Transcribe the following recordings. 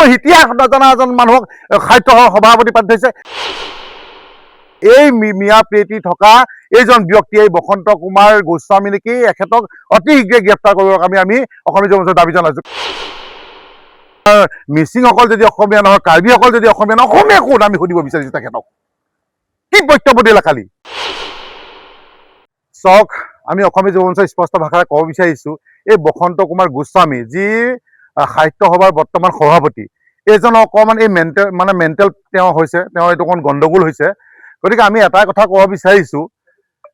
অসমৰ ইতিহাস নজনা এজন মানুহক সাহিত্য সভাপতি পাতি থৈছে। এই মিয়া প্ৰীতি থকা এইজন ব্যক্তি এই বসন্ত কুমাৰ গোস্বামী নেকি, এখেতক অতি শীঘ্ৰে গ্ৰেপ্তাৰ কৰিবৰ কাৰণে আমি অসমীয়া জনতাই দাবী জনাইছোঁ। মিচিংসকল যদি অসমীয়া নহয়, কাৰ্বিসকল যদি অসমীয়া নহয়, অসমীয়া কোন আমি সুধিব বিচাৰিছোঁ তেখেতক। কি বক্তব্য দিলে কালি? চাওক, আমি অসমীয়া যুৱমঞ্চই স্পষ্ট ভাষাৰে ক'ব বিচাৰিছোঁ, এই বসন্ত কুমাৰ গোস্বামী যি সাহিত্য সভাৰ বৰ্তমান সভাপতি, এইজন অকণমান এই মেণ্টেল তেওঁ হৈছে, তেওঁ এইটো অকণ গণ্ডগোল হৈছে। গতিকে আমি এটাই কথা ক'ব বিচাৰিছোঁ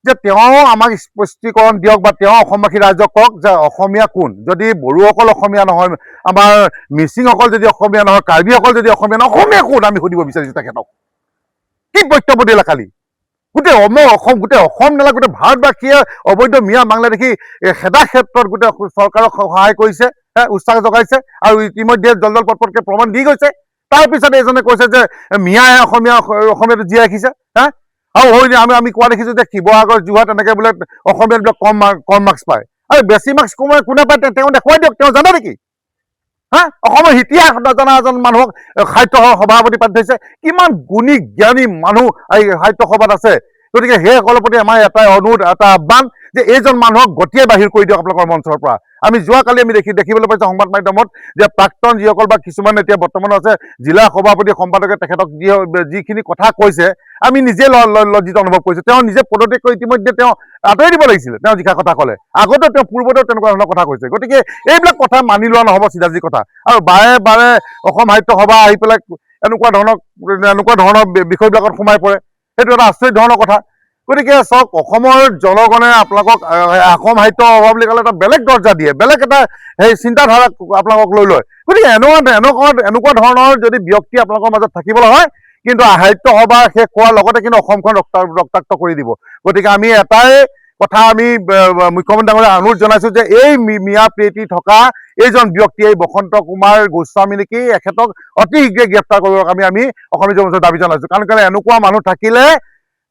যে তেওঁ আমাক স্পষ্টীকৰণ দিয়ক বা তেওঁ অসমবাসী ৰাইজক কওক যে অসমীয়া কোন। যদি বড়োসকল অসমীয়া নহয়, আমাৰ মিচিংসকল যদি অসমীয়া নহয়, কাৰ্বিসকল যদি অসমীয়া নহয়, অসমীয়া কোন আমি সুধিব বিচাৰিছোঁ তেখেতক। কি বক্তব্য দিলে কালি? গোটেই অসম, গোটেই অসম নালাগে, গোটেই ভাৰতবাসীয়ে অবৈধ মিয়া বাংলাদেশী খেদা ক্ষেত্ৰত গোটেই চৰকাৰক সহায় কৰিছে, উৎসাহ জগাইছে আৰু ইতিমধ্যে জলজল পটপটকৈ প্ৰমাণ দি গৈছে। তাৰপিছত এইজনে কৈছে যে মিয়াই অসমীয়াটো জীয়াই ৰাখিছে। আৰু আমি কোৱা দেখিছোঁ যে শিৱসাগৰ, যোৰহাট এনেকৈ বোলে অসমীয়াবিলাক কম মাৰ্কছ পায়, আৰু বেছি মাৰ্কছ কোনে পায় তেওঁ দেখুৱাই দিয়ক। তেওঁ জানে নেকি? অসমৰ ইতিহাস নজনা এজন মানুহক সাহিত্য সভাপতি পাতি থৈছে। কিমান গুণী জ্ঞানী মানুহ এই সাহিত্য সভাত আছে। গতিকে সেইসকলৰ প্ৰতি আমাৰ এটাই অনুৰোধ, এটা আহ্বান যে এইজন মানুহক গতিয়ে বাহিৰ কৰি দিয়ক আপোনালোকৰ মঞ্চৰ পৰা। আমি যোৱাকালি দেখিবলৈ পাইছোঁ সংবাদ মাধ্যমত যে প্ৰাক্তন যিসকল বা কিছুমান এতিয়া বৰ্তমানো আছে জিলা সভাপতি সম্পাদকে তেখেতক যিখিনি কথা কৈছে, আমি নিজে লজ্জিত অনুভৱ কৰিছোঁ। তেওঁ নিজে পদত্যাগ কৰি ইতিমধ্যে তেওঁ আঁতৰি দিব লাগিছিলে। তেওঁ যিষাৰ কথা ক'লে আগতে, তেওঁ পূৰ্বতেও তেনেকুৱা ধৰণৰ কথা কৈছে। গতিকে এইবিলাক কথা মানি লোৱা নহ'ব, চিধাজি কথা। আৰু বাৰে বাৰে অসম সাহিত্য সভা আহি পেলাই এনেকুৱা ধৰণৰ বিষয়বিলাকত সোমাই পৰে, সেইটো এটা আচৰিত ধৰণৰ কথা। গতিকে চাওক, অসমৰ জনগণে আপোনালোকক অসম সাহিত্য সভা বুলি ক'লে এটা বেলেগ দৰ্জা দিয়ে, বেলেগ এটা সেই চিন্তাধাৰা আপোনালোকক লৈ লয়। গতিকে এনেকুৱা ধৰণৰ যদি ব্যক্তি আপোনালোকৰ মাজত থাকিবলৈ হয়, কিন্তু সাহিত্য সভা শেষ হোৱাৰ লগতে কিন্তু অসমখন ৰক্তাক্ত কৰি দিব। গতিকে আমি এটাই কথা আমি মুখ্যমন্ত্ৰী ডাঙৰীয়াক অনুৰোধ জনাইছোঁ যে এই মিয়া প্ৰীতি থকা এইজন ব্যক্তি এই বসন্ত কুমাৰ গোস্বামী নেকি, এখেতক অতি শীঘ্ৰে গ্ৰেপ্তাৰ কৰিবৰ কাৰণে আমি অসমীয়া জনতাই দাবী জনাইছোঁ। কাৰণ এনেকুৱা মানুহ থাকিলে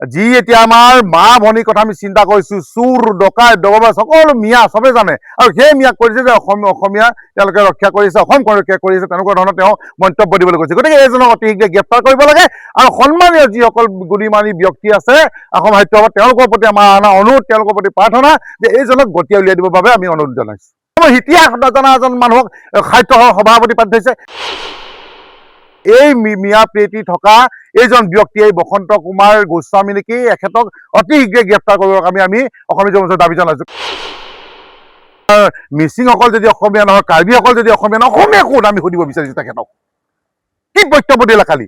যি এতিয়া আমাৰ মা ভনীৰ কথা আমি চিন্তা কৰিছোঁ, চোৰ ডকাইত দগবাজ সকলো মিয়া চবে জানে, আৰু সেই মিয়াক কৰিছে যে অসমীয়া তেওঁলোকে ৰক্ষা কৰিছে, অসমখন ৰক্ষা কৰিছে, তেনেকুৱা ধৰণৰ তেওঁ মন্তব্য দিবলৈ কৈছে। গতিকে এইজনক অতি শীঘ্ৰে গ্ৰেপ্তাৰ কৰিব লাগে, আৰু সন্মানীয় যিসকল গুণীমানী ব্যক্তি আছে অসম সাহিত্য সভাত, তেওঁলোকৰ প্ৰতি আমাৰ অনুৰোধ, তেওঁলোকৰ প্ৰতি প্ৰাৰ্থনা যে এইজনক গতিয়ে উলিয়াই দিবৰ বাবে আমি অনুৰোধ জনাইছোঁ। অসমৰ ইতিহাস নজনা এজন মানুহক সাহিত্য সভাপতি পাতি থৈছে। এই মিয়া প্ৰীতি থকা এইজন ব্যক্তি এই বসন্ত কুমাৰ গোস্বামী নেকি, এখেতক অতি শীঘ্ৰে গ্ৰেপ্তাৰ কৰিবৰ কাৰণে আমি অসমীয়া জনতাই দাবী জনাইছোঁ। মিচিংসকল যদি অসমীয়া নহয়, কাৰ্বিসকল যদি অসমীয়া নহয়, অসমীয়া কোন আমি সুধিব বিচাৰিছোঁ তেখেতক। কি বক্তব্য দিলে কালি?